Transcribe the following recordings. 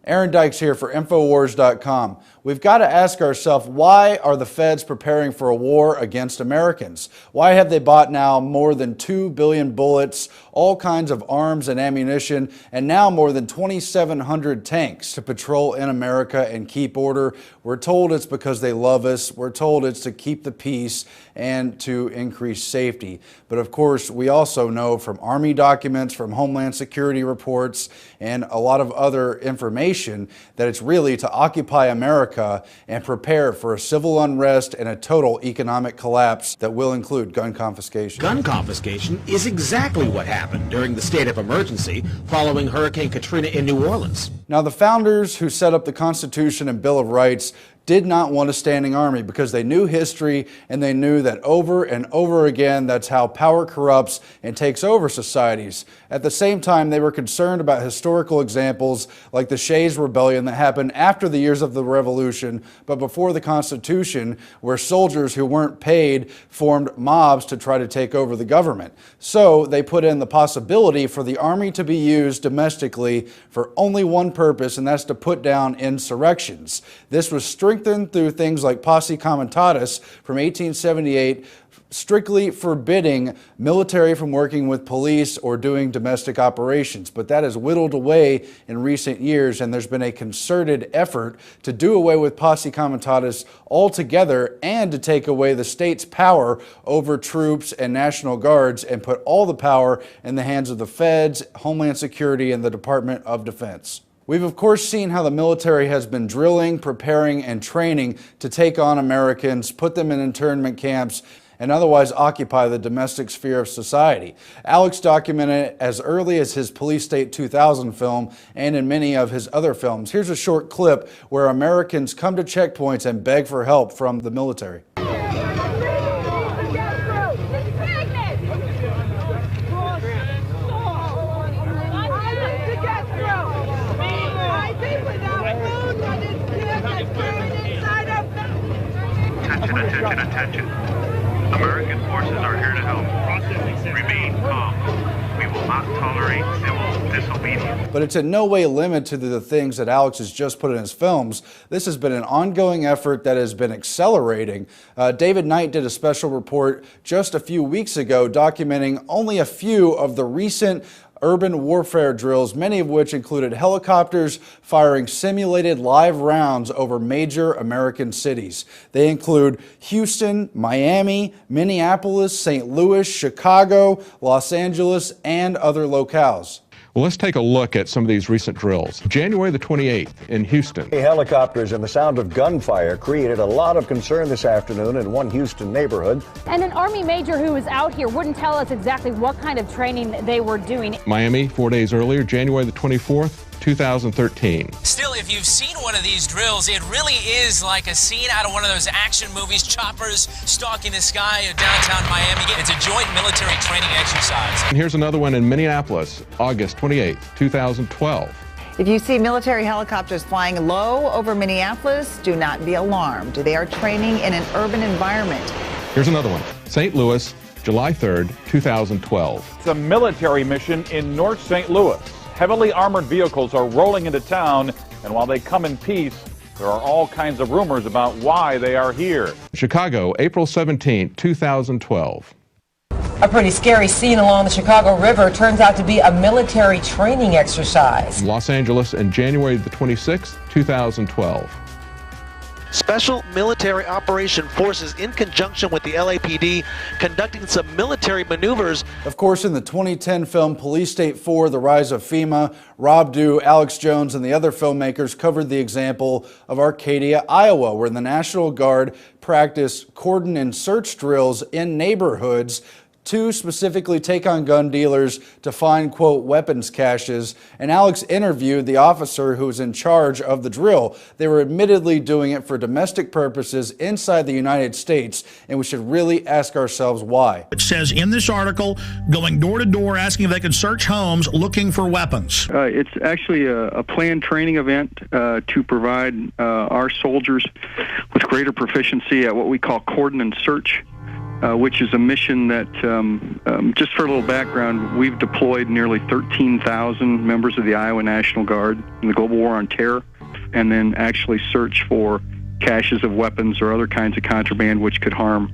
Aaron Dykes here for Infowars.com. We've got to ask ourselves, why are the feds preparing for a war against Americans? Why have they bought now more than 2 billion bullets, all kinds of arms and ammunition, and now more than 2,700 tanks to patrol in America and keep order? We're told it's because they love us. We're told it's to keep the peace and to increase safety. But of course, we also know from Army documents, from Homeland Security reports, and a lot of other information that it's really to occupy America and prepare for a civil unrest and a total economic collapse that will include gun confiscation. Gun confiscation is exactly what happened during the state of emergency following Hurricane Katrina in New Orleans. Now, the founders who set up the Constitution and Bill of Rights did not want a standing army because they knew history and they knew that over and over again, that's how power corrupts and takes over societies. At the same time, they were concerned about historical examples like the Shays Rebellion that happened after the years of the Revolution, but before the Constitution, where soldiers who weren't paid formed mobs to try to take over the government. So they put in the possibility for the army to be used domestically for only one purpose, and that's to put down insurrections. This was strengthened through things like Posse Comitatus from 1878, strictly forbidding military from working with police or doing domestic operations. But that has whittled away in recent years, and there's been a concerted effort to do away with Posse Comitatus altogether and to take away the state's power over troops and National Guards and put all the power in the hands of the feds, Homeland Security, and the Department of Defense. We've of course seen how the military has been drilling, preparing, and training to take on Americans, put them in internment camps, and otherwise occupy the domestic sphere of society. Alex documented it as early as his Police State 2000 film and in many of his other films. Here's a short clip where Americans come to checkpoints and beg for help from the military. Attention. American forces are here to help. Remain calm. We will not tolerate civil disobedience. But it's in no way limited to the things that Alex has just put in his films. This has been an ongoing effort that has been accelerating. David Knight did a special report just a few weeks ago documenting only a few of the recent urban warfare drills, many of which included helicopters firing simulated live rounds over major American cities. They include Houston, Miami, Minneapolis, St. Louis, Chicago, Los Angeles, and other locales. Well, let's take a look at some of these recent drills. January the 28th in Houston. Helicopters and the sound of gunfire created a lot of concern this afternoon in one Houston neighborhood. And an Army major who was out here wouldn't tell us exactly what kind of training they were doing. Miami, 4 days earlier, January the 24th, 2013. Still, if you've seen one of these drills, it really is like a scene out of one of those action movies, choppers stalking the sky of downtown Miami. It's a joint military training exercise. And here's another one in Minneapolis, August 28th, 2012. If you see military helicopters flying low over Minneapolis, do not be alarmed. They are training in an urban environment. Here's another one, St. Louis, July 3rd, 2012. It's a military mission in North St. Louis. Heavily armored vehicles are rolling into town, and while they come in peace, there are all kinds of rumors about why they are here. Chicago, April 17, 2012. A pretty scary scene along the Chicago River turns out to be a military training exercise. Los Angeles, in January the 26th, 2012. Special Military Operation Forces, in conjunction with the LAPD, conducting some military maneuvers. Of course, in the 2010 film Police State 4, The Rise of FEMA, Rob Dew, Alex Jones, and the other filmmakers covered the example of Arcadia, Iowa, where the National Guard practiced cordon and search drills in neighborhoods to specifically take on gun dealers to find, quote, weapons caches. And Alex interviewed the officer who was in charge of the drill. They were admittedly doing it for domestic purposes inside the United States, and we should really ask ourselves why. It says in this article, going door to door asking if they could search homes looking for weapons. It's actually a planned training event to provide our soldiers with greater proficiency at what we call cordon and search. which is a mission that, just for a little background, we've deployed nearly 13,000 members of the Iowa National Guard in the global war on terror, and then actually search for caches of weapons or other kinds of contraband which could harm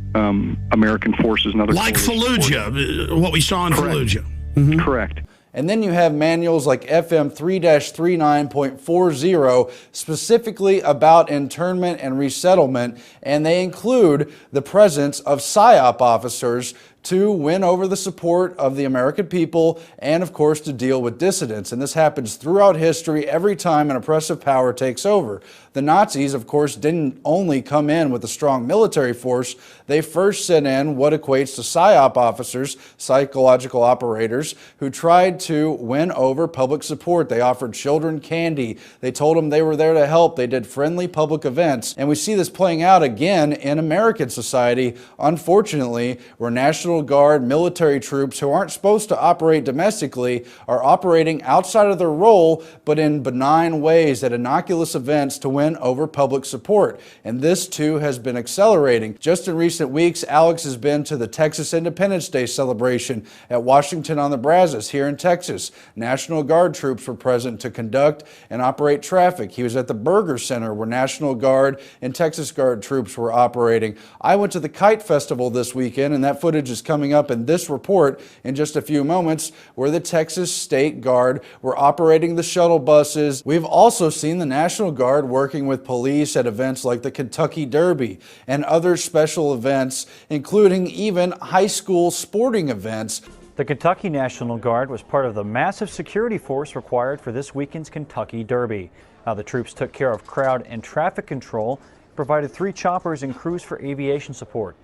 American forces and other like Fallujah, what we saw in Fallujah. Mm-hmm. Correct. And then you have manuals like FM 3-39.40 specifically about internment and resettlement, and they include the presence of PSYOP officers to win over the support of the American people and, of course, to deal with dissidents. And this happens throughout history every time an oppressive power takes over. The Nazis, of course, didn't only come in with a strong military force. They first sent in what equates to PSYOP officers, psychological operators, who tried to win over public support. They offered children candy. They told them they were there to help. They did friendly public events. And we see this playing out again in American society, unfortunately, where National Guard military troops who aren't supposed to operate domestically are operating outside of their role, but in benign ways at innocuous events to win over public support. And this too has been accelerating. Just in recent weeks, Alex has been to the Texas Independence Day celebration at Washington on the Brazos here in Texas. National Guard troops were present to conduct and operate traffic. He was at the Burger Center where National Guard and Texas Guard troops were operating. I went to the Kite Festival this weekend, and that footage is coming up in this report in just a few moments, where the Texas State Guard were operating the shuttle buses. We've also seen the National Guard working with police at events like the Kentucky Derby and other special events, including even high school sporting events. The Kentucky National Guard was part of the massive security force required for this weekend's Kentucky Derby. The troops took care of crowd and traffic control, provided 3 choppers and crews for aviation support.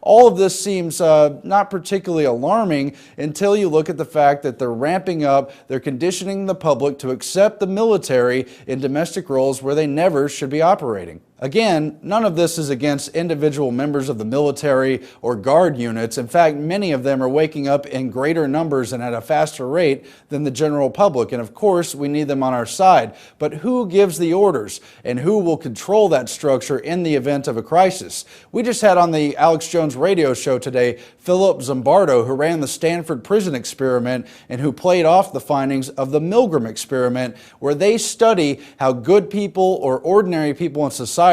All of this seems not particularly alarming until you look at the fact that they're ramping up, they're conditioning the public to accept the military in domestic roles where they never should be operating. Again, none of this is against individual members of the military or guard units. In fact, many of them are waking up in greater numbers and at a faster rate than the general public. And of course, we need them on our side. But who gives the orders and who will control that structure in the event of a crisis? We just had on the Alex Jones radio show today, Philip Zimbardo, who ran the Stanford prison experiment and who played off the findings of the Milgram experiment, where they study how good people or ordinary people in society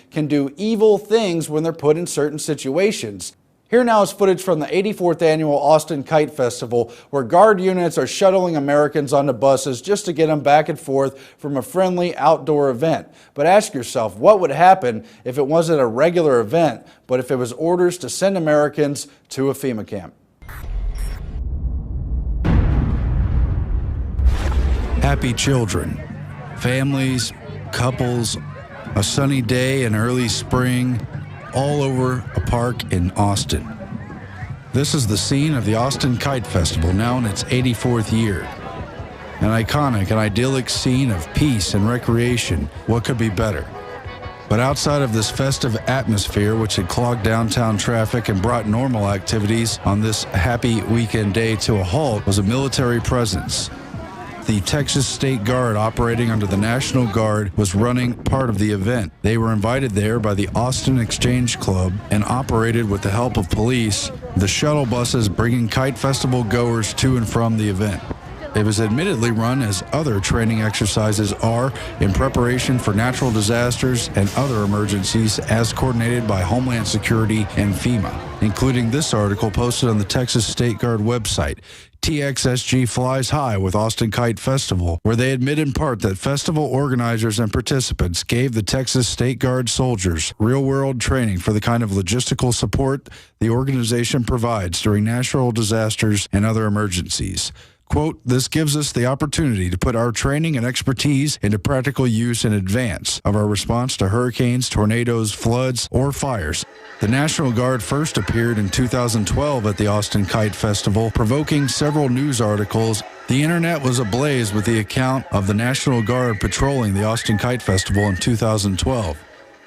can do evil things when they're put in certain situations. Here now is footage from the 84th annual Austin Kite Festival, where guard units are shuttling Americans onto buses just to get them back and forth from a friendly outdoor event. But ask yourself, what would happen if it wasn't a regular event, but if it was orders to send Americans to a FEMA camp? Happy children, families, couples, a sunny day in early spring, all over a park in Austin. This is the scene of the Austin Kite Festival, now in its 84th year. An iconic and idyllic scene of peace and recreation. What could be better? But outside of this festive atmosphere, which had clogged downtown traffic and brought normal activities on this happy weekend day to a halt, was a military presence. The Texas State Guard, operating under the National Guard, was running part of the event. They were invited there by the Austin Exchange Club and operated with the help of police, the shuttle buses bringing Kite Festival goers to and from the event. It was admittedly run as other training exercises are in preparation for natural disasters and other emergencies, as coordinated by Homeland Security and FEMA, including this article posted on the Texas State Guard website. TXSG flies high with Austin Kite Festival, where they admit in part that festival organizers and participants gave the Texas State Guard soldiers real-world training for the kind of logistical support the organization provides during natural disasters and other emergencies. Quote, "This gives us the opportunity to put our training and expertise into practical use in advance of our response to hurricanes, tornadoes, floods, or fires." The National Guard first appeared in 2012 at the Austin Kite Festival, provoking several news articles. The internet was ablaze with the account of the National Guard patrolling the Austin Kite Festival in 2012.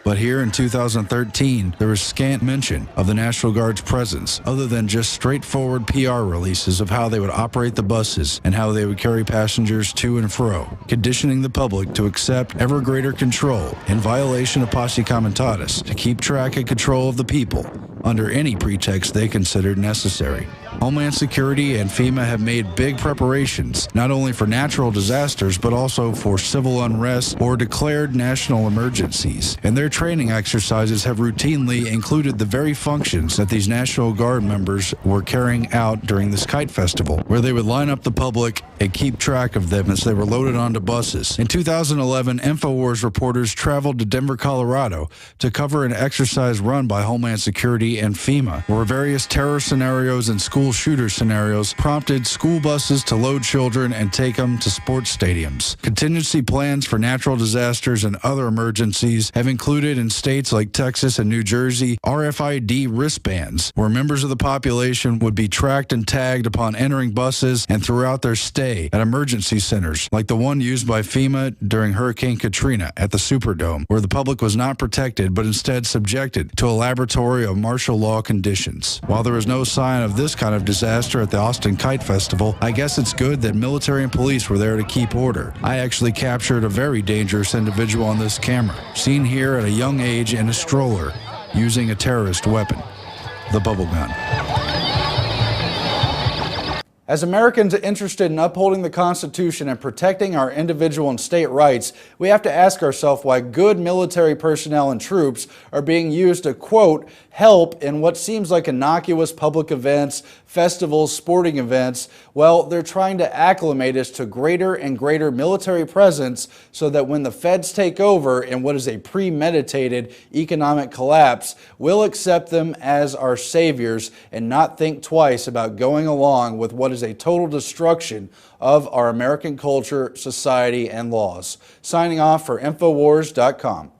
But here in 2013, there was scant mention of the National Guard's presence, other than just straightforward PR releases of how they would operate the buses and how they would carry passengers to and fro, conditioning the public to accept ever greater control in violation of Posse Comitatus to keep track and control of the people. under any pretext they considered necessary. Homeland Security and FEMA have made big preparations, not only for natural disasters, but also for civil unrest or declared national emergencies. And their training exercises have routinely included the very functions that these National Guard members were carrying out during this Kite Festival, where they would line up the public and keep track of them as they were loaded onto buses. In 2011, InfoWars reporters traveled to Denver, Colorado to cover an exercise run by Homeland Security and FEMA, where various terror scenarios and school shooter scenarios prompted school buses to load children and take them to sports stadiums. Contingency plans for natural disasters and other emergencies have included, in states like Texas and New Jersey, RFID wristbands, where members of the population would be tracked and tagged upon entering buses and throughout their stay at emergency centers, like the one used by FEMA during Hurricane Katrina at the Superdome, where the public was not protected but instead subjected to a laboratory of martial law conditions. While there was no sign of this kind of disaster at the Austin Kite Festival, I guess it's good that military and police were there to keep order. I actually captured a very dangerous individual on this camera, seen here at a young age in a stroller, using a terrorist weapon, the bubble gun. As Americans interested in upholding the Constitution and protecting our individual and state rights, we have to ask ourselves why good military personnel and troops are being used to, quote, help in what seems like innocuous public events, festivals, sporting events. Well, they're trying to acclimate us to greater and greater military presence so that when the feds take over in what is a premeditated economic collapse, we'll accept them as our saviors and not think twice about going along with what is a total destruction of our American culture, society, and laws. Signing off for Infowars.com.